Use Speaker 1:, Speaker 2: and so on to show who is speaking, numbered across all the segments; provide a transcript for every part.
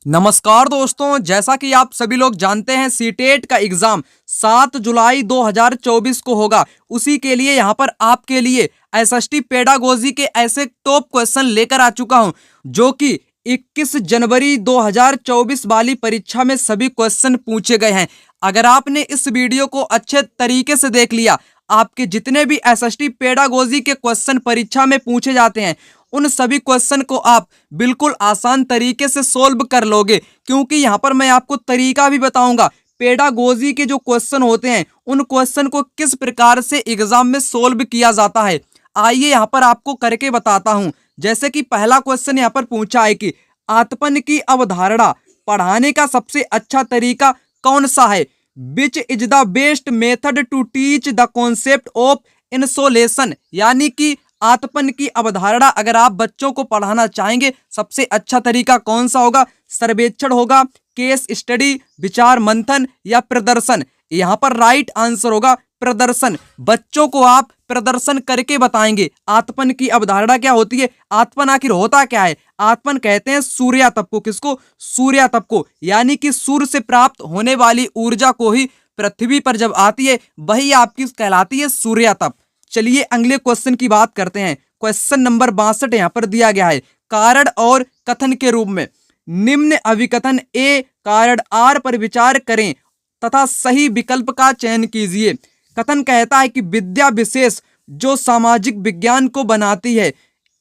Speaker 1: नमस्कार दोस्तों, जैसा कि आप सभी लोग जानते हैं सीटेट का एग्जाम 7 जुलाई 2024 को होगा। उसी के लिए यहाँ पर आपके लिए एसएसटी पेडागोजी के ऐसे टॉप क्वेश्चन लेकर आ चुका हूं जो कि 21 जनवरी 2024 वाली परीक्षा में सभी क्वेश्चन पूछे गए हैं। अगर आपने इस वीडियो को अच्छे तरीके से देख लिया, आपके जितने भी एसएसटी पेडागोजी के क्वेश्चन परीक्षा में पूछे जाते हैं उन सभी क्वेश्चन को आप बिल्कुल आसान तरीके से सोल्व कर लोगे, क्योंकि यहाँ पर मैं आपको तरीका भी बताऊंगा पेडागोजी के जो क्वेश्चन होते हैं उन क्वेश्चन को किस प्रकार से एग्जाम में सोल्व किया जाता है। आइए यहाँ पर आपको करके बताता हूँ। जैसे कि पहला क्वेश्चन यहाँ पर पूछा है कि आत्मन की अवधारणा पढ़ाने का सबसे अच्छा तरीका कौन सा है। Which is the best method to teach the concept of insolation, यानी कि आत्मन की अवधारणा अगर आप बच्चों को पढ़ाना चाहेंगे सबसे अच्छा तरीका कौन सा होगा। सर्वेक्षण होगा, केस स्टडी, विचार मंथन या प्रदर्शन। यहाँ पर राइट आंसर होगा प्रदर्शन। बच्चों को आप प्रदर्शन करके बताएंगे आत्मन की अवधारणा क्या होती है, आत्मन आखिर होता क्या है। आत्मन कहते हैं सूर्या तप को, किसको, सूर्या तप को, यानी कि सूर्य से प्राप्त होने वाली ऊर्जा को ही पृथ्वी पर जब आती है वही आपकी कहलाती है सूर्या तप। चलिए अगले क्वेश्चन की बात करते हैं। क्वेश्चन नंबर 62 यहाँ पर दिया गया है कारण और कथन के रूप में। निम्न अभिकथन ए कारण आर पर विचार करें तथा सही विकल्प का चयन कीजिए। कथन कहता है कि विद्या विशेष जो सामाजिक विज्ञान को बनाती है,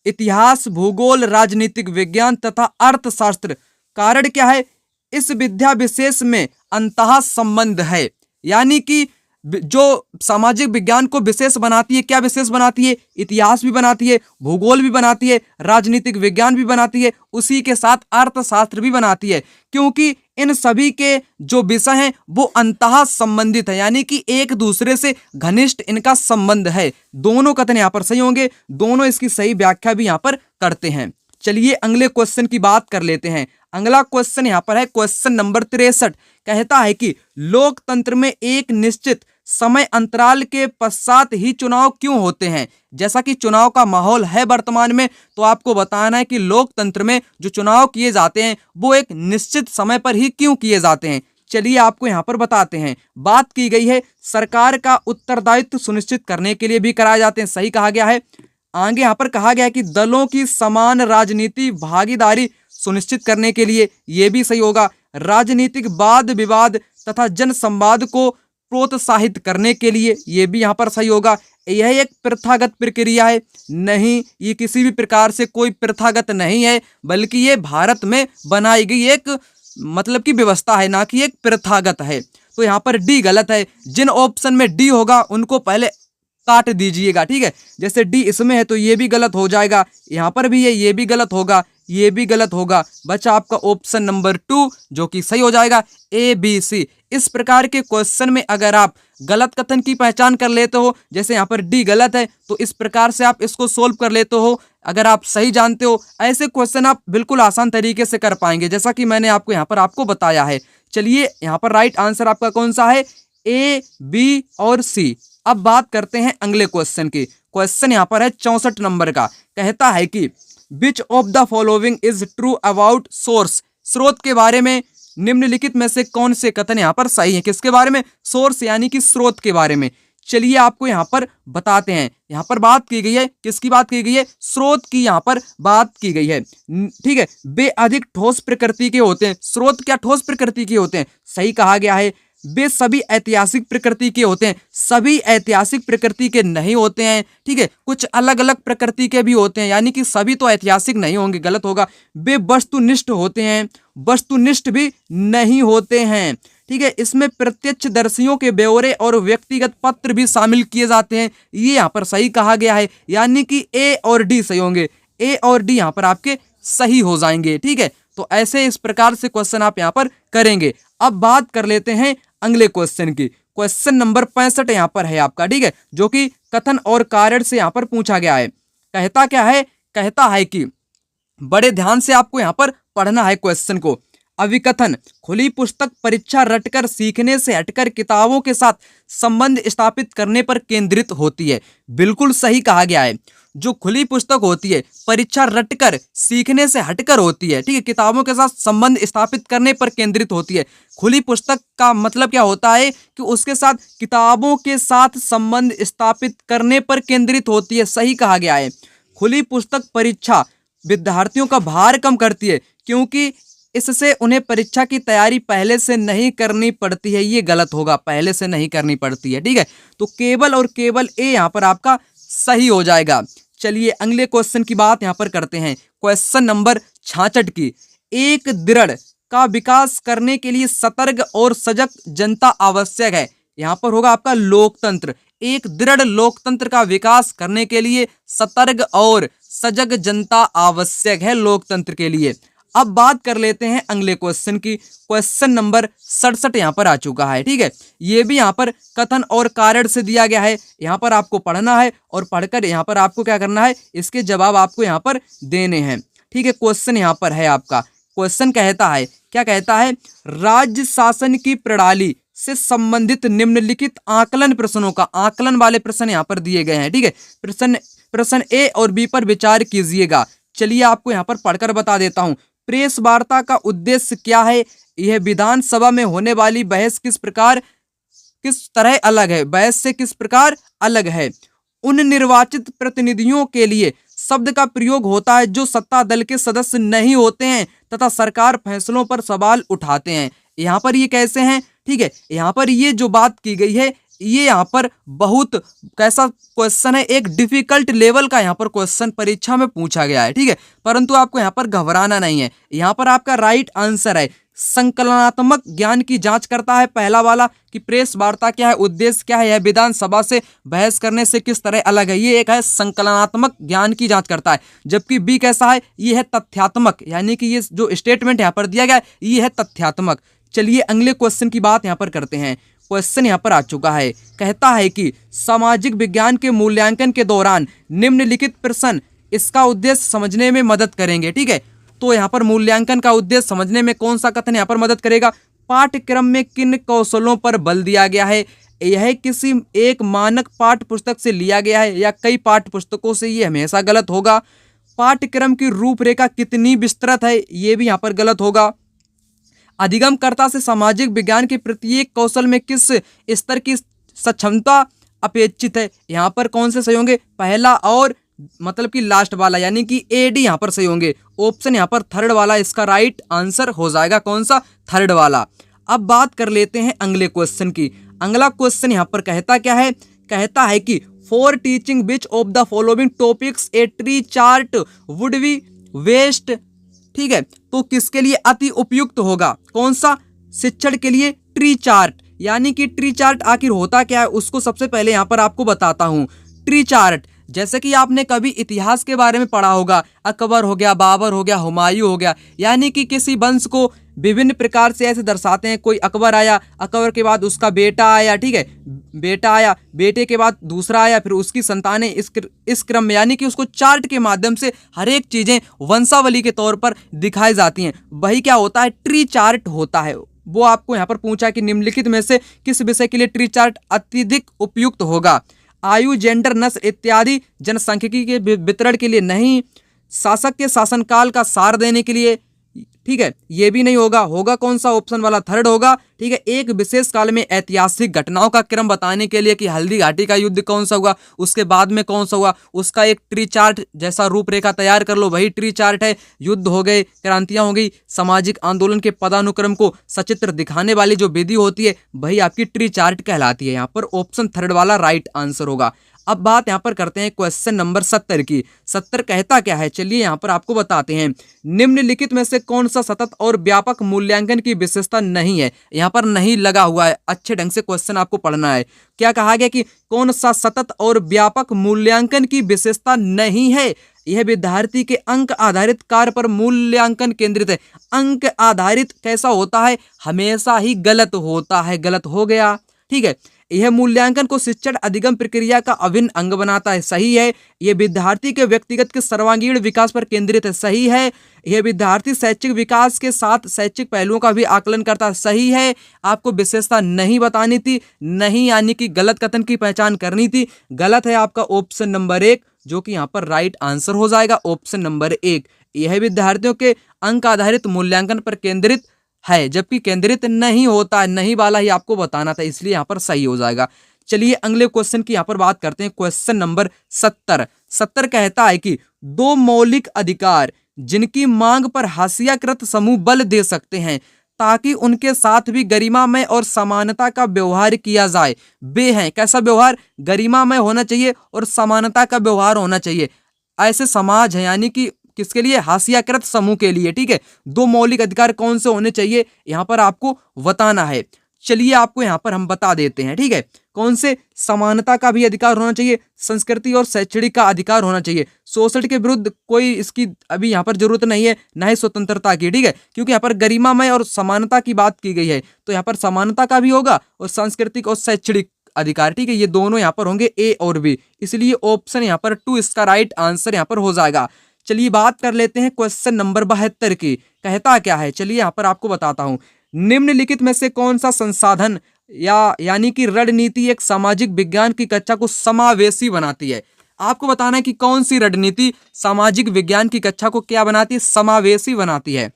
Speaker 1: इतिहास, भूगोल, राजनीतिक विज्ञान तथा अर्थशास्त्र। कारण क्या है, इस विद्या विशेष में अंतः संबंध है, यानी कि जो सामाजिक विज्ञान को विशेष बनाती है, क्या विशेष बनाती है, इतिहास भी बनाती है, भूगोल भी बनाती है, राजनीतिक विज्ञान भी बनाती है, उसी के साथ अर्थशास्त्र भी बनाती है, क्योंकि इन सभी के जो विषय हैं वो अंतः संबंधित है, यानी कि एक दूसरे से घनिष्ठ इनका संबंध है। दोनों कथन यहाँ पर सही होंगे, दोनों इसकी सही व्याख्या भी यहाँ पर करते हैं। चलिए अगले क्वेश्चन की बात कर लेते हैं। अगला क्वेश्चन यहाँ पर है क्वेश्चन नंबर 63। कहता है कि लोकतंत्र में एक निश्चित समय अंतराल के पश्चात ही चुनाव क्यों होते हैं। जैसा कि चुनाव का माहौल है वर्तमान में, तो आपको बताना है कि लोकतंत्र में जो चुनाव किए जाते हैं वो एक निश्चित समय पर ही क्यों किए जाते हैं। चलिए आपको यहाँ पर बताते हैं। बात की गई है सरकार का उत्तरदायित्व सुनिश्चित करने के लिए भी कराए जाते हैं, सही कहा गया है। आगे यहाँ पर कहा गया है कि दलों की समान राजनीति भागीदारी सुनिश्चित करने के लिए, ये भी सही होगा। राजनीतिक वाद विवाद तथा जन संवाद को प्रोत्साहित करने के लिए, ये भी यहाँ पर सही होगा। यह एक प्रथागत प्रक्रिया है, नहीं, ये किसी भी प्रकार से कोई प्रथागत नहीं है, बल्कि ये भारत में बनाई गई एक मतलब की व्यवस्था है, ना कि एक प्रथागत है। तो यहाँ पर डी गलत है। जिन ऑप्शन में डी होगा उनको पहले काट दीजिएगा, ठीक है। जैसे डी इसमें है तो ये भी गलत हो जाएगा, यहाँ पर भी है, ये भी गलत होगा, ये भी गलत होगा। बचा आपका ऑप्शन नंबर 2 जो कि सही हो जाएगा, ए बी सी। इस प्रकार के क्वेश्चन में अगर आप गलत कथन की पहचान कर लेते हो, जैसे यहाँ पर डी गलत है, तो इस प्रकार से आप इसको सोल्व कर लेते हो। अगर आप सही जानते हो, ऐसे क्वेश्चन आप बिल्कुल आसान तरीके से कर पाएंगे, जैसा कि मैंने आपको यहाँ पर आपको बताया है। चलिए यहाँ पर राइट आंसर आपका कौन सा है, ए बी और सी। अब बात करते हैं अगले क्वेश्चन की। क्वेश्चन यहाँ पर है 64 नंबर का। कहता है कि which of the following is true about source. स्रोत के बारे में निम्नलिखित में से कौन से कथन यहाँ पर सही है। किसके बारे में, सोर्स यानी कि स्रोत के बारे में। चलिए आपको यहाँ पर बताते हैं। यहाँ पर बात की गई है, किसकी बात की गई है, स्रोत की यहाँ पर बात की गई है, ठीक है। वे अधिक ठोस प्रकृति के होते हैं। स्रोत क्या ठोस प्रकृति के होते हैं, सही कहा गया है। वे सभी ऐतिहासिक प्रकृति के होते हैं, सभी ऐतिहासिक प्रकृति के नहीं होते हैं, ठीक है। कुछ अलग अलग प्रकृति के भी होते हैं, यानी कि सभी तो ऐतिहासिक नहीं होंगे, गलत होगा। वे वस्तुनिष्ठ होते हैं, वस्तुनिष्ठ भी नहीं होते हैं, ठीक है। इसमें प्रत्यक्षदर्शियों के ब्यौरे और व्यक्तिगत पत्र भी शामिल किए जाते हैं, ये यहाँ पर सही कहा गया है, यानी कि ए और डी सही होंगे। ए और डी यहाँ पर आपके सही हो जाएंगे, ठीक है। तो ऐसे इस प्रकार से क्वेश्चन आप यहाँ पर करेंगे। अब बात कर लेते हैं अगले क्वेश्चन की। क्वेश्चन नंबर 65 यहाँ पर है आपका, ठीक है, जो कि कथन और कारण से यहाँ पर पूछा गया है। कहता क्या है, कहता है कि बड़े ध्यान से आपको यहाँ पर पढ़ना है क्वेश्चन को। अभिकथन खुली पुस्तक परीक्षा रटकर सीखने से हटकर किताबों के साथ संबंध स्थापित करने पर केंद्रित होती है। बिल्कुल सही कहा गया है। जो खुली पुस्तक होती है परीक्षा रटकर सीखने से हटकर होती है, ठीक है, किताबों के साथ संबंध स्थापित करने पर केंद्रित होती है। खुली पुस्तक का मतलब क्या होता है कि उसके साथ किताबों के साथ संबंध स्थापित करने पर केंद्रित होती है, सही कहा गया है। खुली पुस्तक परीक्षा विद्यार्थियों का भार कम करती है क्योंकि इससे उन्हें परीक्षा की तैयारी पहले से नहीं करनी पड़ती है। ये गलत होगा, पहले से नहीं करनी पड़ती है, ठीक है। तो केवल और केवल ए यहाँ पर आपका सही हो जाएगा। चलिए अगले क्वेश्चन की बात यहाँ पर करते हैं, क्वेश्चन नंबर 66 की। एक दृढ़ का विकास करने के लिए सतर्क और सजग जनता आवश्यक है। यहाँ पर होगा आपका लोकतंत्र। एक दृढ़ लोकतंत्र का विकास करने के लिए सतर्क और सजग जनता आवश्यक है लोकतंत्र के लिए। अब बात कर लेते हैं अगले क्वेश्चन की। क्वेश्चन नंबर 67 यहाँ पर आ चुका है, ठीक है। ये भी यहाँ पर कथन और कारण से दिया गया है। यहाँ पर आपको पढ़ना है और पढ़कर यहाँ पर आपको क्या करना है, इसके जवाब आपको यहाँ पर देने हैं, ठीक है। क्वेश्चन यहाँ पर है आपका, क्वेश्चन कहता है, क्या कहता है, राज्य शासन की प्रणाली से संबंधित निम्नलिखित आकलन प्रश्नों का, आकलन वाले प्रश्न यहाँ पर दिए गए हैं, ठीक है। प्रश्न ए और बी पर विचार कीजिएगा। चलिए आपको यहाँ पर पढ़कर बता देता हूँ। प्रेस वार्ता का उद्देश्य क्या है? यह विधानसभा में होने वाली बहस किस तरह अलग है, बहस से किस प्रकार अलग है। उन निर्वाचित प्रतिनिधियों के लिए शब्द का प्रयोग होता है जो सत्ता दल के सदस्य नहीं होते हैं तथा सरकार फैसलों पर सवाल उठाते हैं। यहाँ पर ये कैसे हैं, ठीक है। यहाँ पर ये जो बात की गई है ये यहाँ पर बहुत कैसा क्वेश्चन है, एक डिफिकल्ट लेवल का यहाँ पर क्वेश्चन परीक्षा में पूछा गया है, ठीक है। परंतु आपको यहाँ पर घबराना नहीं है। यहाँ पर आपका राइट आंसर है संकलनात्मक ज्ञान की जांच करता है, पहला वाला कि प्रेस वार्ता क्या है, उद्देश्य क्या है, यह विधानसभा से बहस करने से किस तरह अलग है। ये एक है संकलनात्मक ज्ञान की जांच करता है। जबकि बी कैसा है, ये है तथ्यात्मक, यानी कि ये जो स्टेटमेंट यहाँ पर दिया गया है ये है तथ्यात्मक। चलिए अगले क्वेश्चन की बात यहाँ पर करते हैं। क्वेश्चन यहाँ पर आ चुका है, कहता है कि सामाजिक विज्ञान के मूल्यांकन के दौरान निम्नलिखित प्रश्न इसका उद्देश्य समझने में मदद करेंगे, ठीक है। तो यहाँ पर मूल्यांकन का उद्देश्य समझने में कौन सा कथन यहाँ पर मदद करेगा, पाठ्यक्रम में किन कौशलों पर बल दिया गया है, यह किसी एक मानक पाठ्य पुस्तक से लिया गया है या कई पाठ्य पुस्तकों से, ये हमेशा गलत होगा। पाठ्यक्रम की रूपरेखा कितनी विस्तृत है, ये भी यहाँ पर गलत होगा। अधिगमकर्ता से सामाजिक विज्ञान के प्रत्येक कौशल में किस स्तर की सक्षमता अपेक्षित है, यहाँ पर कौन से सही होंगे, पहला और मतलब कि लास्ट वाला, यानी कि ए डी यहाँ पर सही होंगे। ऑप्शन यहाँ पर थर्ड वाला इसका राइट आंसर हो जाएगा, कौन सा, थर्ड वाला। अब बात कर लेते हैं अगले क्वेश्चन की। अगला क्वेश्चन यहाँ पर कहता क्या है, कहता है कि for teaching which of the following topics a tree chart would be best, ठीक है। तो किसके लिए अति उपयुक्त होगा, कौन सा, शिक्षण के लिए ट्री चार्ट। यानी कि ट्री चार्ट आखिर होता क्या है उसको सबसे पहले यहाँ पर आपको बताता हूँ। ट्री चार्ट जैसे कि आपने कभी इतिहास के बारे में पढ़ा होगा, अकबर हो गया, बाबर हो गया, हुमायूं हो गया, यानी कि किसी वंश को विभिन्न प्रकार से ऐसे दर्शाते हैं। कोई अकबर आया, अकबर के बाद उसका बेटा आया, ठीक है, बेटा आया, बेटे के बाद दूसरा आया, फिर उसकी संतानें, इस क्रम में, यानी कि उसको चार्ट के माध्यम से हर एक चीजें वंशावली के तौर पर दिखाई जाती हैं। वही क्या होता है, ट्री चार्ट होता है। वो आपको यहाँ पर पूछा कि निम्नलिखित में से किस विषय के लिए ट्री चार्ट अत्यधिक उपयुक्त होगा। आयु, जेंडर, नस्ल इत्यादि जनसांख्यिकी के वितरण के लिए नहीं, शासक के शासनकाल का सार देने के लिए, ठीक है, ये भी नहीं होगा। होगा कौन सा, ऑप्शन वाला थर्ड होगा, ठीक है। एक विशेष काल में ऐतिहासिक घटनाओं का क्रम बताने के लिए कि हल्दी घाटी का युद्ध कौन सा हुआ, उसके बाद में कौन सा हुआ, उसका एक ट्री चार्ट जैसा रूपरेखा तैयार कर लो, वही ट्री चार्ट है। युद्ध हो गए, क्रांतियां हो गई, सामाजिक आंदोलन के पदानुक्रम को सचित्र दिखाने वाली जो विधि होती है वही आपकी ट्री चार्ट कहलाती है। यहाँ पर ऑप्शन थर्ड वाला राइट आंसर होगा। अब बात यहाँ पर करते हैं क्वेश्चन नंबर 70 की। 70 कहता क्या है, चलिए यहाँ पर आपको बताते हैं। निम्नलिखित में से कौन सा सतत और व्यापक मूल्यांकन की विशेषता नहीं है, यहाँ पर नहीं लगा हुआ है, अच्छे ढंग से क्वेश्चन आपको पढ़ना है। क्या कहा गया कि कौन सा सतत और व्यापक मूल्यांकन की विशेषता नहीं है, यह विद्यार्थी के अंक आधारित कार्य पर मूल्यांकन केंद्रित है। अंक आधारित कैसा होता है, हमेशा ही गलत होता है, गलत हो गया, ठीक है। यह मूल्यांकन को शिक्षण अधिगम प्रक्रिया का अभिन्न अंग बनाता है, सही है। यह विद्यार्थी के व्यक्तिगत के सर्वांगीण विकास पर केंद्रित है, सही है। यह विद्यार्थी शैक्षिक विकास के साथ शैक्षिक पहलुओं का भी आकलन करता है, सही है। आपको विशेषता नहीं बतानी थी, नहीं, यानी कि गलत कथन की पहचान करनी थी, गलत है आपका ऑप्शन नंबर 1 जो कि यहाँ पर राइट आंसर हो जाएगा ऑप्शन नंबर 1। यह विद्यार्थियों के अंक आधारित मूल्यांकन पर केंद्रित है, जबकि केंद्रित नहीं होता, नहीं वाला ही आपको बताना था, इसलिए यहाँ पर सही हो जाएगा। चलिए अगले क्वेश्चन की यहाँ पर बात करते हैं। क्वेश्चन नंबर 70 कहता है कि दो मौलिक अधिकार जिनकी मांग पर हाशियाकृत समूह बल दे सकते हैं ताकि उनके साथ भी गरिमामय और समानता का व्यवहार किया जाए, वे हैं। कैसा व्यवहार? गरिमामय होना चाहिए और समानता का व्यवहार होना चाहिए। ऐसे समाज है, यानी कि किसके लिए? हाशियाकृत समूह के लिए। ठीक है, दो मौलिक अधिकार कौन से होने चाहिए यहां पर आपको बताना है। चलिए आपको यहां पर हम बता देते हैं। ठीक है, कौन से? समानता का भी अधिकार होना चाहिए, संस्कृति और शैक्षणिक का अधिकार होना चाहिए। शोषण के विरुद्ध कोई इसकी अभी यहाँ पर जरूरत नहीं है, न ही स्वतंत्रता की। ठीक है, क्योंकि यहाँ पर गरिमामय और समानता की बात की गई है, तो यहाँ पर समानता का भी होगा और सांस्कृतिक और शैक्षणिक अधिकार। ठीक है, ये दोनों यहाँ पर होंगे ए और बी, इसलिए ऑप्शन यहाँ पर 2 इसका राइट आंसर यहाँ पर हो जाएगा। चलिए बात कर लेते हैं क्वेश्चन नंबर 72 की। कहता क्या है, चलिए यहाँ पर आपको बताता हूं। निम्नलिखित में से कौन सा संसाधन यानी कि रणनीति एक सामाजिक विज्ञान की कक्षा को समावेशी बनाती है? आपको बताना है कि कौन सी रणनीति सामाजिक विज्ञान की कक्षा को क्या बनाती है? समावेशी बनाती है।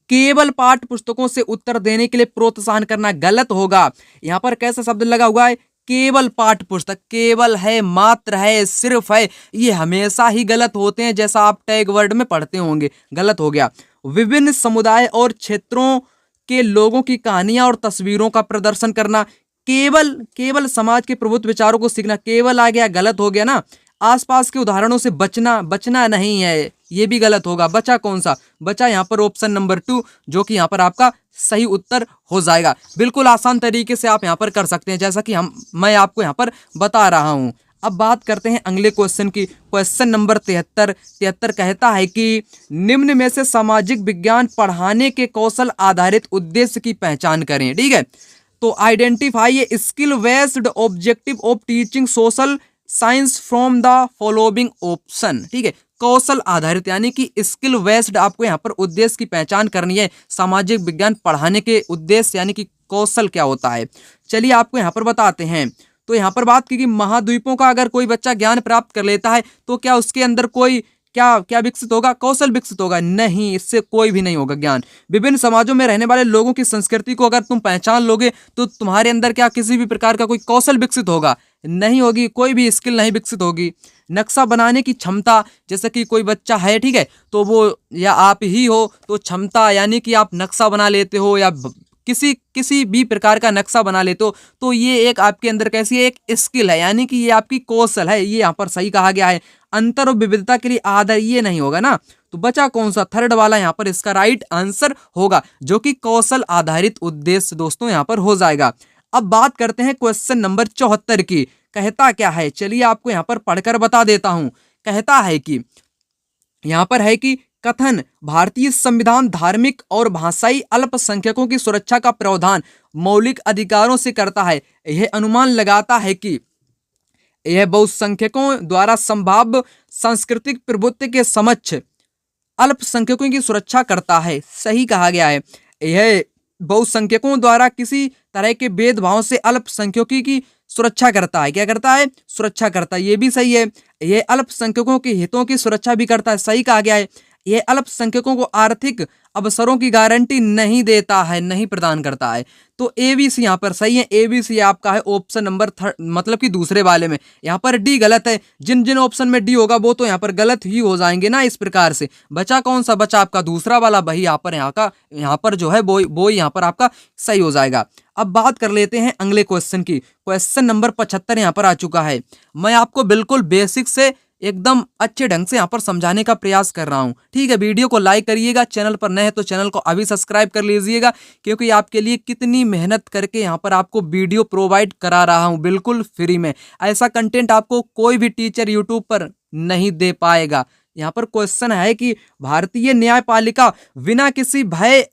Speaker 1: केवल पाठ्य पुस्तकों से उत्तर देने के लिए प्रोत्साहन करना गलत होगा। यहां पर कैसा शब्द लगा हुआ है? केवल पाठ्य पुस्तक। केवल है, मात्र है, सिर्फ है, ये हमेशा ही गलत होते हैं, जैसा आप टैग वर्ड में पढ़ते होंगे। गलत हो गया। विभिन्न समुदाय और क्षेत्रों के लोगों की कहानियां और तस्वीरों का प्रदर्शन करना। केवल समाज के प्रभुत्व विचारों को सीखना, केवल आ गया, गलत हो गया ना। आसपास के उदाहरणों से बचना नहीं है, ये भी गलत होगा। बचा कौन सा? बचा यहाँ पर ऑप्शन नंबर 2, जो कि यहाँ पर आपका सही उत्तर हो जाएगा। बिल्कुल आसान तरीके से आप यहाँ पर कर सकते हैं, जैसा कि मैं आपको यहाँ पर बता रहा हूँ। अब बात करते हैं अगले क्वेश्चन की। क्वेश्चन नंबर 73 कहता है कि निम्न में से सामाजिक विज्ञान पढ़ाने के कौशल आधारित उद्देश्य की पहचान करें। ठीक है, तो identify a skill based objective of teaching social science from the following option. ठीक है, कौशल आधारित यानी कि स्किल बेस्ड आपको यहाँ पर उद्देश्य की पहचान करनी है। सामाजिक विज्ञान पढ़ाने के उद्देश्य यानी कि कौशल क्या होता है, चलिए आपको यहाँ पर बताते हैं। तो यहाँ पर बात की कि महाद्वीपों का अगर कोई बच्चा ज्ञान प्राप्त कर लेता है तो क्या उसके अंदर कोई क्या विकसित होगा? कौशल विकसित होगा? नहीं, इससे कोई भी नहीं होगा ज्ञान। विभिन्न समाजों में रहने वाले लोगों की संस्कृति को अगर तुम पहचान लोगे तो तुम्हारे अंदर क्या किसी भी प्रकार का कोई कौशल विकसित होगा? नहीं होगी, कोई भी स्किल नहीं विकसित होगी। नक्शा बनाने की क्षमता, जैसे कि कोई बच्चा है, ठीक है, तो वो या आप ही हो तो क्षमता यानी कि आप नक्शा बना लेते हो या किसी भी प्रकार का नक्शा बना लेते हो, तो ये एक आपके अंदर कैसी है? एक स्किल है, यानी कि ये आपकी कौशल है। ये यहाँ पर सही कहा गया है। अंतर और विविधता के लिए आदर, ये नहीं होगा ना। तो बचा कौन सा? थर्ड वाला यहाँ पर इसका राइट आंसर होगा, जो कि कौशल आधारित उद्देश्य दोस्तों यहाँ पर हो जाएगा। अब बात करते हैं क्वेश्चन नंबर 74 की। कहता क्या है, चलिए आपको यहाँ पर पढ़कर बता देता हूं। कहता है कि यहाँ पर है कि कथन भारतीय संविधान धार्मिक और भाषाई अल्पसंख्यकों की सुरक्षा का प्रावधान मौलिक अधिकारों से करता है। यह अनुमान लगाता है कि यह बहुसंख्यकों द्वारा संभाव्य सांस्कृतिक प्रभुत्व के समक्ष अल्पसंख्यकों की सुरक्षा करता है। सही कहा गया है। यह बहुसंख्यकों द्वारा किसी तरह के भेदभाव से अल्पसंख्यकों की सुरक्षा करता है। क्या करता है? सुरक्षा करता है, ये भी सही है। यह अल्पसंख्यकों के हितों की सुरक्षा भी करता है। सही कहा गया है। यह अल्पसंख्यकों को आर्थिक अवसरों की गारंटी नहीं देता है, नहीं प्रदान करता है। तो ABC यहाँ पर सही है। ABC आपका है ऑप्शन नंबर मतलब कि दूसरे वाले में। यहाँ पर डी गलत है। जिन जिन ऑप्शन में डी होगा वो तो यहाँ पर गलत ही हो जाएंगे ना। इस प्रकार से बचा कौन सा? बचा आपका दूसरा वाला। वही यहाँ पर जो है वो यहाँ पर आपका सही हो जाएगा। अब बात कर लेते हैं अगले क्वेश्चन की। क्वेश्चन नंबर 75 यहाँ पर आ चुका है। मैं आपको बिल्कुल बेसिक से एकदम अच्छे ढंग से यहाँ पर समझाने का प्रयास कर रहा हूँ। ठीक है, वीडियो को लाइक करिएगा, चैनल पर नए हैं तो चैनल को अभी सब्सक्राइब कर लीजिएगा, क्योंकि आपके लिए कितनी मेहनत करके यहाँ पर आपको वीडियो प्रोवाइड करा रहा हूँ बिल्कुल फ्री में। ऐसा कंटेंट आपको कोई भी टीचर यूट्यूब पर नहीं दे पाएगा। यहाँ पर क्वेश्चन है कि भारतीय न्यायपालिका बिना किसी भय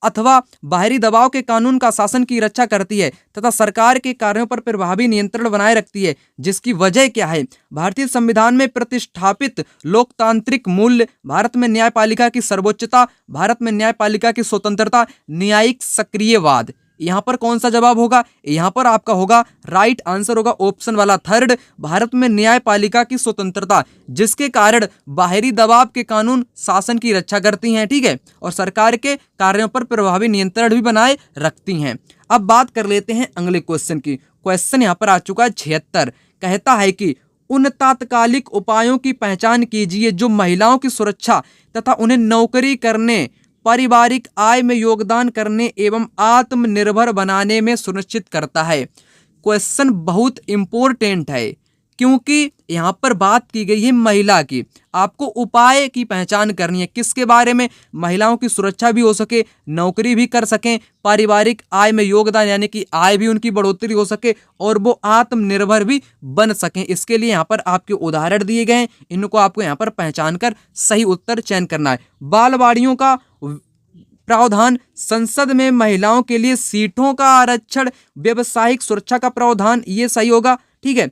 Speaker 1: अथवा बाहरी दबाव के कानून का शासन की रक्षा करती है तथा सरकार के कार्यों पर प्रभावी नियंत्रण बनाए रखती है, जिसकी वजह क्या है? भारतीय संविधान में प्रतिष्ठापित लोकतांत्रिक मूल्य, भारत में न्यायपालिका की सर्वोच्चता, भारत में न्यायपालिका की स्वतंत्रता, न्यायिक सक्रियवाद। यहाँ पर कौन सा जवाब होगा? यहाँ पर आपका होगा राइट आंसर होगा ऑप्शन वाला थर्ड, भारत में न्यायपालिका की स्वतंत्रता, जिसके कारण बाहरी दबाव के कानून शासन की रक्षा करती हैं, ठीक है, और सरकार के कार्यों पर प्रभावी नियंत्रण भी बनाए रखती हैं। अब बात कर लेते हैं अगले क्वेश्चन की। क्वेश्चन यहाँ पर आ चुका है 76, कहता है कि उन तात्कालिक उपायों की पहचान कीजिए जो महिलाओं की सुरक्षा तथा उन्हें नौकरी करने, पारिवारिक आय में योगदान करने एवं आत्मनिर्भर बनाने में सुनिश्चित करता है। क्वेश्चन बहुत इंपॉर्टेंट है क्योंकि यहाँ पर बात की गई है महिला की। आपको उपाय की पहचान करनी है, किसके बारे में? महिलाओं की सुरक्षा भी हो सके, नौकरी भी कर सकें, पारिवारिक आय में योगदान यानी कि आय भी उनकी बढ़ोतरी हो सके और वो आत्मनिर्भर भी बन सकें। इसके लिए यहाँ पर आपके उदाहरण दिए गए हैं, इनको आपको यहाँ पर पहचान कर सही उत्तर चयन करना है। बालवाड़ियों का प्रावधान, संसद में महिलाओं के लिए सीटों का आरक्षण, व्यवसायिक सुरक्षा का प्रावधान, ये सही होगा, ठीक है,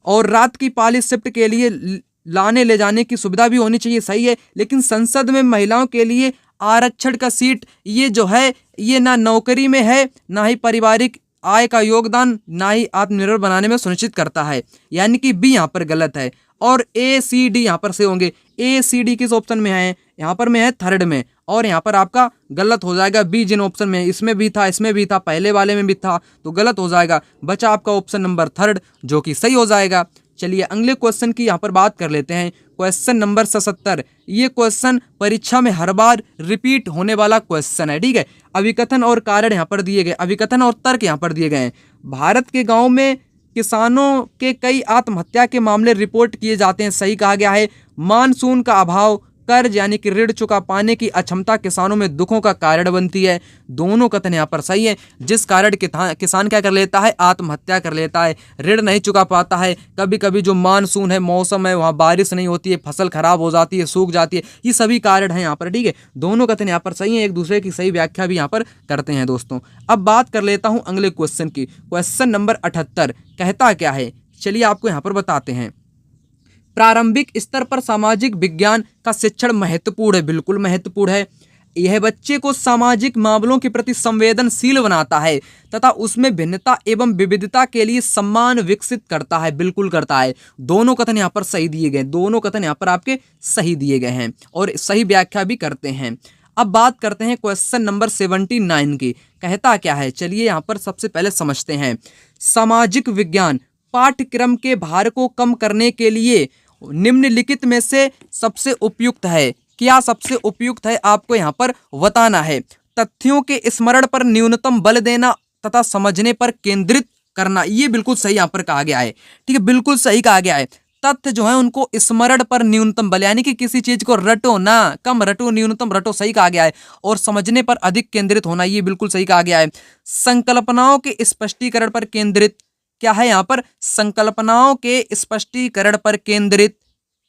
Speaker 1: और रात की पाली शिफ्ट के लिए लाने ले जाने की सुविधा भी होनी चाहिए, सही है। लेकिन संसद में महिलाओं के लिए आरक्षण का सीट, ये जो है ये ना नौकरी में है, ना ही पारिवारिक आय का योगदान, ना ही आत्मनिर्भर बनाने में सुनिश्चित करता है, यानी कि बी यहाँ पर गलत है। और ए सी डी यहाँ पर से होंगे। ए सी डी किस ऑप्शन में है? यहाँ पर में है थर्ड में, और यहाँ पर आपका गलत हो जाएगा। बी जिन ऑप्शन में है, इसमें भी था, इसमें भी था, पहले वाले में भी था, तो गलत हो जाएगा। बचा आपका ऑप्शन नंबर थर्ड जो कि सही हो जाएगा। चलिए अगले क्वेश्चन की यहाँ पर बात कर लेते हैं। क्वेश्चन नंबर 77, ये क्वेश्चन परीक्षा में हर बार रिपीट होने वाला क्वेश्चन है, ठीक है। अभिकथन और कारण यहाँ पर दिए गए, अभिकथन और तर्क यहाँ पर दिए गए हैं। भारत के गाँव में किसानों के कई आत्महत्या के मामले रिपोर्ट किए जाते हैं, सही कहा गया है। मानसून का अभाव, कर्ज यानी कि ऋण चुका पाने की अक्षमता किसानों में दुखों का कारण बनती है, दोनों कथन यहाँ पर सही है। जिस कारण किसान क्या कर लेता है? आत्महत्या कर लेता है, ऋण नहीं चुका पाता है, कभी कभी जो मानसून है, मौसम है, वहाँ बारिश नहीं होती है, फसल खराब हो जाती है, सूख जाती है, ये सभी कारण हैं यहाँ पर, ठीक है। दोनों कथन यहाँ पर सही है, एक दूसरे की सही व्याख्या भी यहाँ पर करते हैं दोस्तों। अब बात कर लेता हूँ अगले क्वेश्चन की। क्वेश्चन नंबर 78 कहता क्या है, चलिए आपको यहाँ पर बताते हैं। प्रारंभिक स्तर पर सामाजिक विज्ञान का शिक्षण महत्वपूर्ण है, बिल्कुल महत्वपूर्ण है। यह बच्चे को सामाजिक मामलों के प्रति संवेदनशील बनाता है तथा उसमें भिन्नता एवं विविधता के लिए सम्मान विकसित करता है, बिल्कुल करता है। दोनों कथन यहाँ पर सही दिए गए, दोनों कथन यहाँ पर आपके सही दिए गए हैं और सही व्याख्या भी करते हैं। अब बात करते हैं क्वेश्चन नंबर 79 की। कहता क्या है, चलिए यहाँ पर सबसे पहले समझते हैं। सामाजिक विज्ञान पाठ्यक्रम के भार को कम करने के लिए निम्नलिखित में से सबसे उपयुक्त है। क्या सबसे उपयुक्त है? आपको यहाँ पर बताना है। तथ्यों के स्मरण पर न्यूनतम बल देना तथा समझने पर केंद्रित करना, ये बिल्कुल सही यहाँ पर कहा गया है, ठीक है, बिल्कुल सही कहा गया है। तथ्य जो है उनको स्मरण पर न्यूनतम बल, यानी कि किसी चीज को रटो ना, कम रटो, न्यूनतम रटो, सही कहा गया है। और समझने पर अधिक केंद्रित होना, ये बिल्कुल सही कहा गया है। संकल्पनाओं के स्पष्टीकरण पर केंद्रित, क्या है यहाँ पर? संकल्पनाओं के स्पष्टीकरण पर केंद्रित,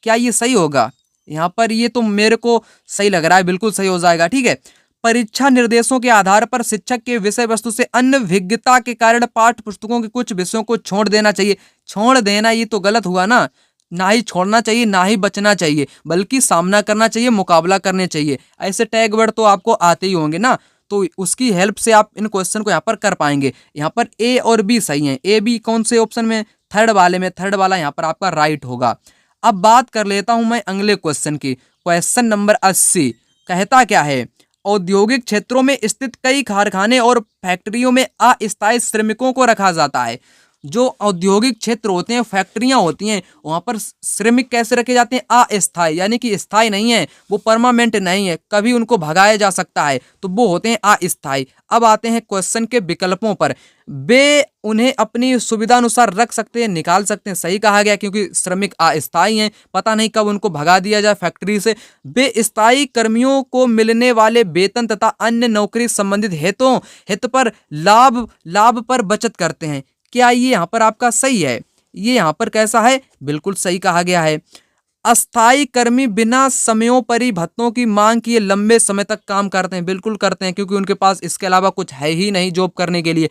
Speaker 1: क्या ये सही होगा? यहाँ पर ये तो मेरे को सही लग रहा है, बिल्कुल सही हो जाएगा, ठीक है। परीक्षा निर्देशों के आधार पर शिक्षक के विषय वस्तु से अनभिज्ञता के कारण पाठ्य पुस्तकों के कुछ विषयों को छोड़ देना चाहिए। छोड़ देना ये तो गलत हुआ ना, ना ही छोड़ना चाहिए ना ही बचना चाहिए, बल्कि सामना करना चाहिए, मुकाबला करने चाहिए। ऐसे टैग वर्ड तो आपको आते ही होंगे ना, तो उसकी हेल्प से आप इन क्वेश्चन को यहाँ पर कर पाएंगे। यहाँ पर ए और बी सही है। ए बी कौन से ऑप्शन में? थर्ड वाले में, थर्ड वाला यहाँ पर आपका राइट होगा। अब बात कर लेता हूं मैं अगले क्वेश्चन की। क्वेश्चन नंबर 80 कहता क्या है, औद्योगिक क्षेत्रों में स्थित कई कारखाने और फैक्ट्रियों में अस्थायी श्रमिकों को रखा जाता है। जो औद्योगिक क्षेत्र होते हैं, फैक्ट्रियां होती हैं, वहां पर श्रमिक कैसे रखे जाते हैं? अस्थायी, यानी कि स्थायी नहीं है, वो परमानेंट नहीं है, कभी उनको भगाया जा सकता है, तो वो होते हैं अस्थायी। अब आते हैं क्वेश्चन के विकल्पों पर। वे उन्हें अपनी सुविधा अनुसार रख सकते हैं, निकाल सकते हैं, सही कहा गया, क्योंकि श्रमिक अस्थायी हैं, पता नहीं कब उनको भगा दिया जाए फैक्ट्री से। वे स्थायी कर्मियों को मिलने वाले वेतन तथा अन्य नौकरी संबंधित हित पर लाभ पर बचत करते हैं। क्या ये यहाँ पर आपका सही है? ये यहाँ पर कैसा है? बिल्कुल सही कहा गया है। अस्थायी कर्मी बिना समयोपरि भत्तों की मांग किए लंबे समय तक काम करते हैं, बिल्कुल करते हैं, क्योंकि उनके पास इसके अलावा कुछ है ही नहीं जॉब करने के लिए।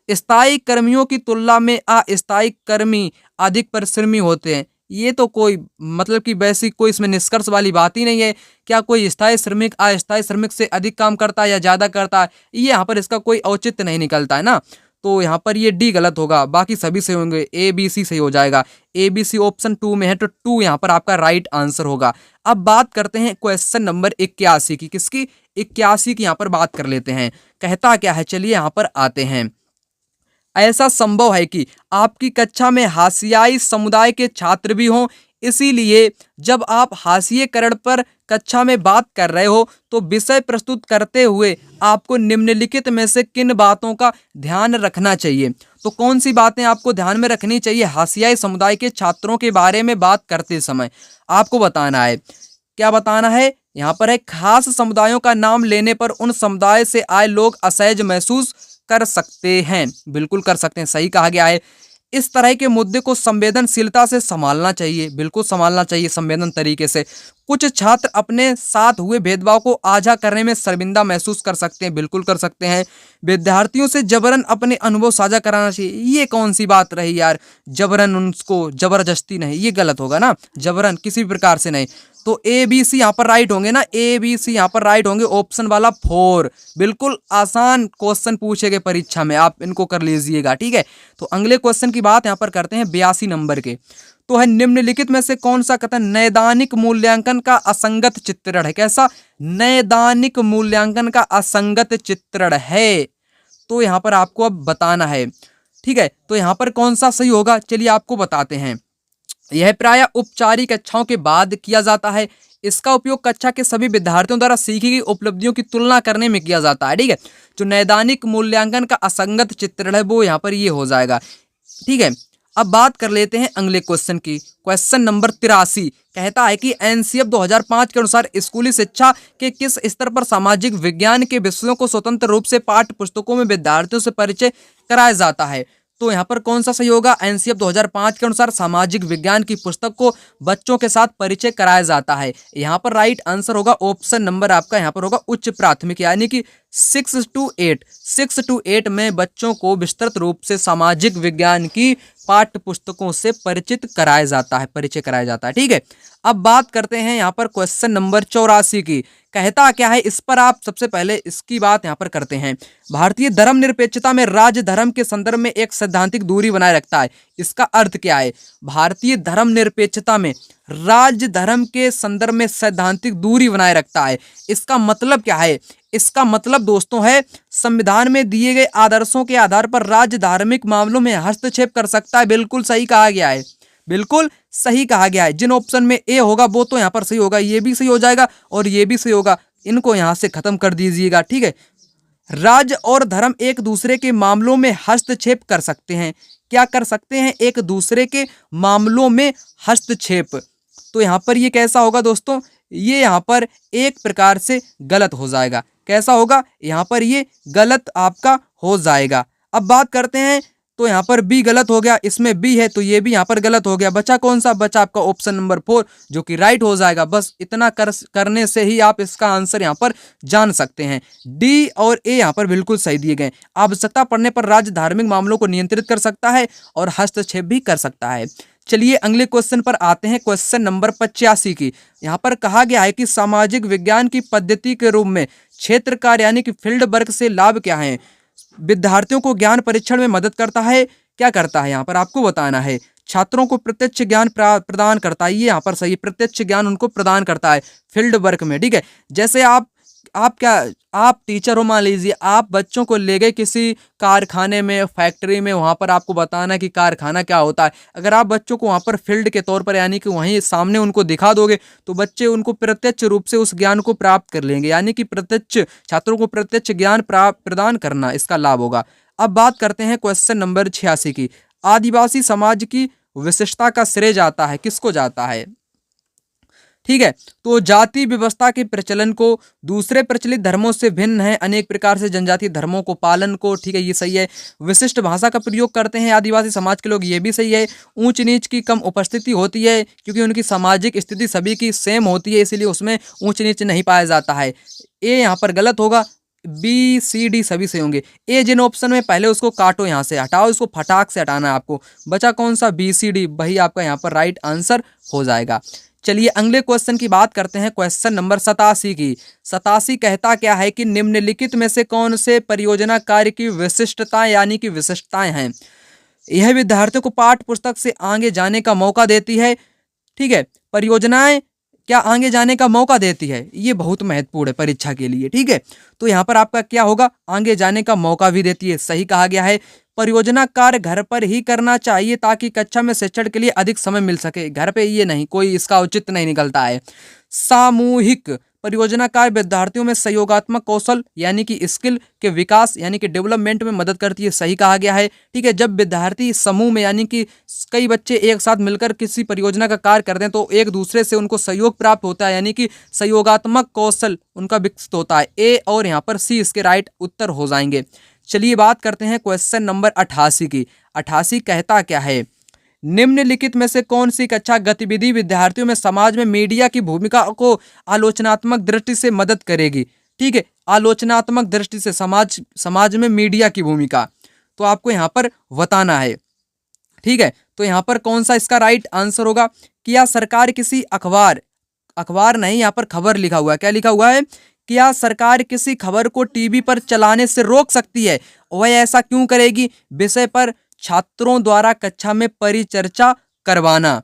Speaker 1: स्थायी कर्मियों की तुलना में अस्थायी कर्मी अधिक परिश्रमी होते हैं। ये तो कोई मतलब कि वैसी कोई इसमें निष्कर्ष वाली बात ही नहीं है। क्या कोई स्थायी श्रमिक अस्थायी श्रमिक से अधिक काम करता है या ज़्यादा करता है, ये यहाँ पर इसका कोई औचित्य नहीं निकलता है ना। तो यहाँ पर ये डी गलत होगा, बाकी सभी सही होंगे, ए बी सी सही हो जाएगा। ए बी सी ऑप्शन 2 में है तो 2 यहाँ पर आपका राइट आंसर होगा। अब बात करते हैं क्वेश्चन नंबर 81 की, किसकी 81 की यहाँ पर बात कर लेते हैं। कहता क्या है, चलिए यहाँ पर आते हैं। ऐसा संभव है कि आपकी कक्षा में हाशियाई समुदाय के छात्र भी हों, इसीलिए जब आप हाशिएकरण पर कक्षा में बात कर रहे हो तो विषय प्रस्तुत करते हुए आपको निम्नलिखित में से किन बातों का ध्यान रखना चाहिए। तो कौन सी बातें आपको ध्यान में रखनी चाहिए हाशियाई समुदाय के छात्रों के बारे में बात करते समय? आपको बताना है, क्या बताना है यहाँ पर है, खास समुदायों का नाम लेने पर उन समुदाय से आए लोग असहज महसूस कर सकते हैं। बिल्कुल कर सकते हैं, सही कहा गया है। इस तरह के मुद्दे को संवेदनशीलता से संभालना चाहिए, बिल्कुल संभालना चाहिए संवेदन तरीके से। कुछ छात्र अपने साथ हुए भेदभाव को आझा करने में शर्मिंदा महसूस कर सकते हैं, बिल्कुल कर सकते हैं। विद्यार्थियों से जबरन अपने अनुभव साझा कराना चाहिए, ये कौन सी बात रही यार, जबरन उनको जबरदस्ती नहीं, ये गलत होगा ना, जबरन किसी भी प्रकार से नहीं। तो ए बी सी यहाँ पर राइट होंगे ना, ए बी सी यहाँ पर राइट होंगे, ऑप्शन वाला 4। बिल्कुल आसान क्वेश्चन पूछे गए परीक्षा में, आप इनको कर लीजिएगा, ठीक है। तो अगले क्वेश्चन की बात यहाँ पर करते हैं 82 नंबर के। तो है निम्नलिखित में से कौन सा कथन नैदानिक मूल्यांकन का असंगत चित्रण है? कैसा नैदानिक मूल्यांकन का असंगत चित्रण है? तो यहाँ पर आपको अब बताना है, ठीक है। तो यहाँ पर कौन सा सही होगा, चलिए आपको बताते हैं। यह प्रायः औपचारिक कक्षाओं के बाद किया जाता है। इसका उपयोग कक्षा के सभी विद्यार्थियों द्वारा सीखी गई उपलब्धियों की तुलना करने में किया जाता है, ठीक है। जो नैदानिक मूल्यांकन का असंगत चित्रण है वो यहाँ पर ये हो जाएगा, ठीक है। अब बात कर लेते हैं अगले क्वेश्चन की, क्वेश्चन नंबर 83। कहता है कि एनसीएफ 2005 के अनुसार स्कूली शिक्षा के किस स्तर पर सामाजिक विज्ञान के विषयों को स्वतंत्र रूप से पाठ्य पुस्तकों में विद्यार्थियों से परिचय कराया जाता है? तो यहाँ पर कौन सा सही होगा? एनसीएफ 2005 के अनुसार सामाजिक विज्ञान की पुस्तक को बच्चों के साथ परिचय कराया जाता है। यहाँ पर राइट आंसर होगा ऑप्शन नंबर आपका यहाँ पर होगा उच्च प्राथमिक, यानी कि 6 to 8 में बच्चों को विस्तृत रूप से सामाजिक विज्ञान की पाठ्य पुस्तकों से परिचित कराया जाता है, परिचय कराया जाता है, ठीक है। अब बात करते हैं यहाँ पर क्वेश्चन नंबर 84 की। कहता क्या है, इस पर आप सबसे पहले इसकी बात यहाँ पर करते हैं। भारतीय धर्मनिरपेक्षता में राज्य धर्म के संदर्भ में एक सैद्धांतिक दूरी बनाए रखता है, इसका अर्थ क्या है? भारतीय धर्मनिरपेक्षता में राज्य धर्म के संदर्भ में सैद्धांतिक दूरी बनाए रखता है, इसका मतलब क्या है? इसका मतलब दोस्तों है संविधान में दिए गए आदर्शों के आधार पर राज्य धार्मिक मामलों में हस्तक्षेप कर सकता है। बिल्कुल सही कहा गया है, बिल्कुल सही कहा गया है। जिन ऑप्शन में ए होगा वो तो यहाँ पर सही होगा, ये भी सही हो जाएगा और ये भी सही होगा, इनको यहाँ से खत्म कर दीजिएगा, ठीक है। राज्य और धर्म एक दूसरे के मामलों में हस्तक्षेप कर सकते हैं, क्या कर सकते हैं? एक दूसरे के मामलों में हस्तक्षेप। तो यहाँ पर ये कैसा होगा दोस्तों? ये यहाँ पर एक प्रकार से गलत हो जाएगा। कैसा होगा? यहाँ पर ये गलत आपका हो जाएगा। अब बात करते हैं, तो यहाँ पर बी गलत हो गया, इसमें बी है तो ये भी यहाँ पर गलत हो गया। बचा कौन सा? बचा आपका ऑप्शन नंबर 4 जो कि राइट हो जाएगा। बस इतना करने से ही आप इसका आंसर यहाँ पर जान सकते हैं। डी और ए यहाँ पर बिल्कुल सही दिए गए। आवश्यकता पड़ने पर राज्य धार्मिक मामलों को नियंत्रित कर सकता है और हस्तक्षेप भी कर सकता है। चलिए अगले क्वेश्चन पर आते हैं, क्वेश्चन नंबर 85 की। यहाँ पर कहा गया है कि सामाजिक विज्ञान की पद्धति के रूप में क्षेत्र कार्य यानी कि फील्ड वर्क से लाभ क्या है? विद्यार्थियों को ज्ञान परीक्षण में मदद करता है, क्या करता है यहाँ पर आपको बताना है। छात्रों को प्रत्यक्ष ज्ञान प्रदान करता है, ये यहाँ पर सही, प्रत्यक्ष ज्ञान उनको प्रदान करता है फील्ड वर्क में, ठीक है। जैसे आप टीचर हो, मान लीजिए आप बच्चों को ले गए किसी कारखाने में, फैक्ट्री में, वहाँ पर आपको बताना है कि कारखाना क्या होता है। अगर आप बच्चों को वहाँ पर फील्ड के तौर पर यानी कि वहीं सामने उनको दिखा दोगे तो बच्चे उनको प्रत्यक्ष रूप से उस ज्ञान को प्राप्त कर लेंगे, यानी कि प्रत्यक्ष छात्रों को प्रत्यक्ष ज्ञान प्रदान करना इसका लाभ होगा। अब बात करते हैं क्वेश्चन नंबर 86 की। आदिवासी समाज की विशिष्टता का श्रेय जाता है, किसको जाता है? ठीक है, तो जाति व्यवस्था के प्रचलन को दूसरे प्रचलित धर्मों से भिन्न है, अनेक प्रकार से जनजातीय धर्मों को पालन को, ठीक है ये सही है। विशिष्ट भाषा का प्रयोग करते हैं आदिवासी समाज के लोग, ये भी सही है। ऊंच नीच की कम उपस्थिति होती है क्योंकि उनकी सामाजिक स्थिति सभी की सेम होती है, इसीलिए उसमें ऊंच नीच नहीं पाया जाता है। ये यहाँ पर गलत होगा, बी सी डी सभी सही होंगे। ए जिन ऑप्शन में पहले उसको काटो, यहाँ से हटाओ, इसको फटाक से हटाना है आपको। बचा कौन सा? बी सी डी, वही आपका यहाँ पर राइट आंसर हो जाएगा। चलिए अगले क्वेश्चन की बात करते हैं, क्वेश्चन नंबर 87 की। 87 कहता क्या है कि निम्नलिखित में से कौन से परियोजना कार्य की विशिष्टताएं यानी कि विशिष्टताएं हैं। यह विद्यार्थियों को पाठ्य पुस्तक से आगे जाने का मौका देती है। ठीक है, परियोजनाएं क्या आगे जाने का मौका देती है, ये बहुत महत्वपूर्ण है परीक्षा के लिए। ठीक है, तो यहाँ पर आपका क्या होगा? आगे जाने का मौका भी देती है, सही कहा गया है। परियोजना कार्य घर पर ही करना चाहिए ताकि कक्षा में शिक्षण के लिए अधिक समय मिल सके, घर पे ये नहीं, कोई इसका औचित्य नहीं निकलता है। सामूहिक परियोजना कार्य विद्यार्थियों में सहयोगात्मक कौशल यानी कि स्किल के विकास यानी कि डेवलपमेंट में मदद करती है, सही कहा गया है। ठीक है, जब विद्यार्थी समूह में यानी कि कई बच्चे एक साथ मिलकर किसी परियोजना का कार्य करते हैं तो एक दूसरे से उनको सहयोग प्राप्त होता है, यानी कि सहयोगात्मक कौशल उनका विकसित होता है। ए और यहाँ पर सी इसके राइट उत्तर हो जाएंगे। चलिए बात करते हैं क्वेश्चन नंबर 88 की। 88 कहता क्या है? निम्नलिखित में से कौन सी कक्षा गतिविधि विद्यार्थियों में समाज में मीडिया की भूमिका को आलोचनात्मक दृष्टि से मदद करेगी। ठीक है, आलोचनात्मक दृष्टि से समाज में मीडिया की भूमिका, तो आपको यहाँ पर बताना है। ठीक है, तो यहाँ पर कौन सा इसका राइट आंसर होगा? क्या सरकार किसी अखबार नहीं, यहाँ पर खबर लिखा हुआ है, क्या लिखा हुआ है? क्या सरकार किसी खबर को टीवी पर चलाने से रोक सकती है? वह ऐसा क्यों करेगी? विषय पर छात्रों द्वारा कक्षा में परिचर्चा करवाना।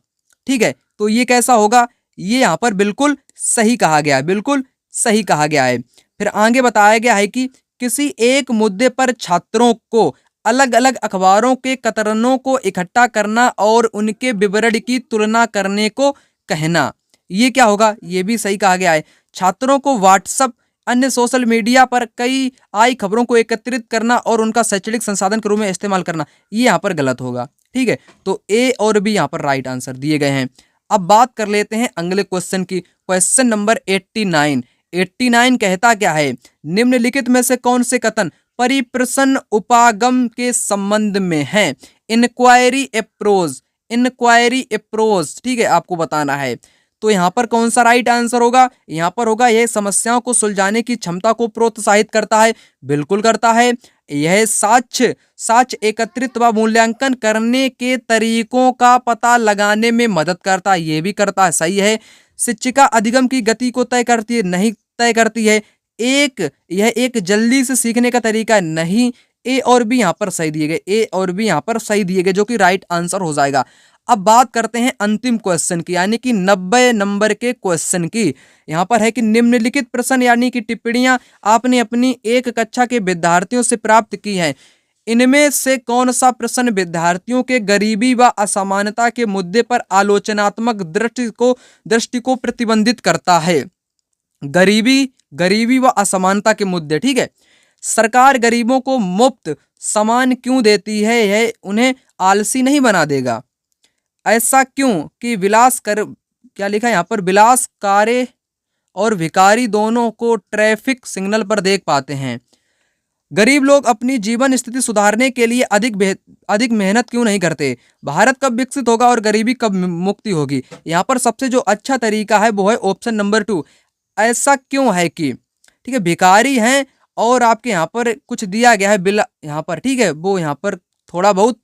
Speaker 1: ठीक है, तो ये कैसा होगा? ये यहाँ पर बिल्कुल सही कहा गया है, बिल्कुल सही कहा गया है। फिर आगे बताया गया है कि किसी एक मुद्दे पर छात्रों को अलग अलग अखबारों के कतरनों को इकट्ठा करना और उनके विवरण की तुलना करने को कहना, ये क्या होगा? ये भी सही कहा गया है। छात्रों को व्हाट्सएप अन्य सोशल मीडिया पर कई आई खबरों को एकत्रित करना और उनका शैक्षणिक संसाधन के रूप में इस्तेमाल करना, ये यहाँ पर गलत होगा। ठीक है, तो ए और बी यहाँ पर राइट आंसर दिए गए हैं। अब बात कर लेते हैं अगले क्वेश्चन की, क्वेश्चन नंबर 89। 89 कहता क्या है? निम्नलिखित में से कौन से कथन परिप्रश्न उपागम के संबंध में है? इंक्वायरी अप्रोच, इंक्वायरी अप्रोच, ठीक है, आपको बताना है। तो यहाँ पर कौन सा राइट आंसर होगा? यहाँ पर होगा यह समस्याओं को सुलझाने की क्षमता को प्रोत्साहित करता है, बिल्कुल करता है। यह साक्ष्य एकत्रित व मूल्यांकन करने के तरीकों का पता लगाने में मदद करता है, ये भी करता है, सही है। शिक्षिका अधिगम की गति को तय करती है, नहीं तय करती है। यह एक जल्दी से सीखने का तरीका नहीं। ए और बी यहाँ पर सही दिए गए, ए और बी यहाँ पर सही दिए गए, जो कि राइट आंसर हो जाएगा। अब बात करते हैं अंतिम क्वेश्चन की, यानी कि 90 नंबर के क्वेश्चन की। यहाँ पर है कि निम्नलिखित प्रश्न यानी कि टिप्पणियां आपने अपनी एक कक्षा के विद्यार्थियों से प्राप्त की हैं, इनमें से कौन सा प्रश्न विद्यार्थियों के गरीबी व असमानता के मुद्दे पर आलोचनात्मक दृष्टि को प्रतिबंधित करता है? गरीबी व असमानता के मुद्दे। ठीक है, सरकार गरीबों को मुफ्त सामान क्यों देती है? यह उन्हें आलसी नहीं बना देगा। ऐसा क्यों कि क्या लिखा है यहाँ पर? विलासकारे और भिखारी दोनों को ट्रैफिक सिग्नल पर देख पाते हैं। गरीब लोग अपनी जीवन स्थिति सुधारने के लिए अधिक मेहनत क्यों नहीं करते? भारत कब विकसित होगा और गरीबी कब मुक्ति होगी? यहाँ पर सबसे जो अच्छा तरीका है वो है ऑप्शन नंबर 2। ऐसा क्यों है कि, ठीक है, भिखारी हैं और आपके यहाँ पर कुछ दिया गया है यहाँ पर, ठीक है, वो यहाँ पर थोड़ा बहुत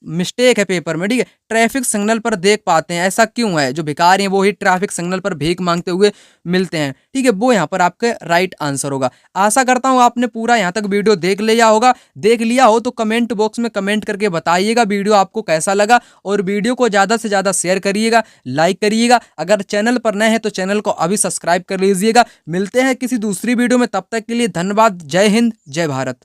Speaker 1: मिस्टेक है पेपर में। ठीक है, ट्रैफिक सिग्नल पर देख पाते हैं, ऐसा क्यों है? जो भिखारी हैं वो ही ट्रैफिक सिग्नल पर भीख मांगते हुए मिलते हैं। ठीक है, वो यहाँ पर आपके राइट आंसर होगा। आशा करता हूँ आपने पूरा यहाँ तक वीडियो देख लिया होगा। देख लिया हो तो कमेंट बॉक्स में कमेंट करके बताइएगा वीडियो आपको कैसा लगा, और वीडियो को ज़्यादा से ज़्यादा शेयर करिएगा, लाइक करिएगा। अगर चैनल पर नए हैं तो चैनल को अभी सब्सक्राइब कर लीजिएगा। मिलते हैं किसी दूसरी वीडियो में, तब तक के लिए धन्यवाद। जय हिंद, जय भारत।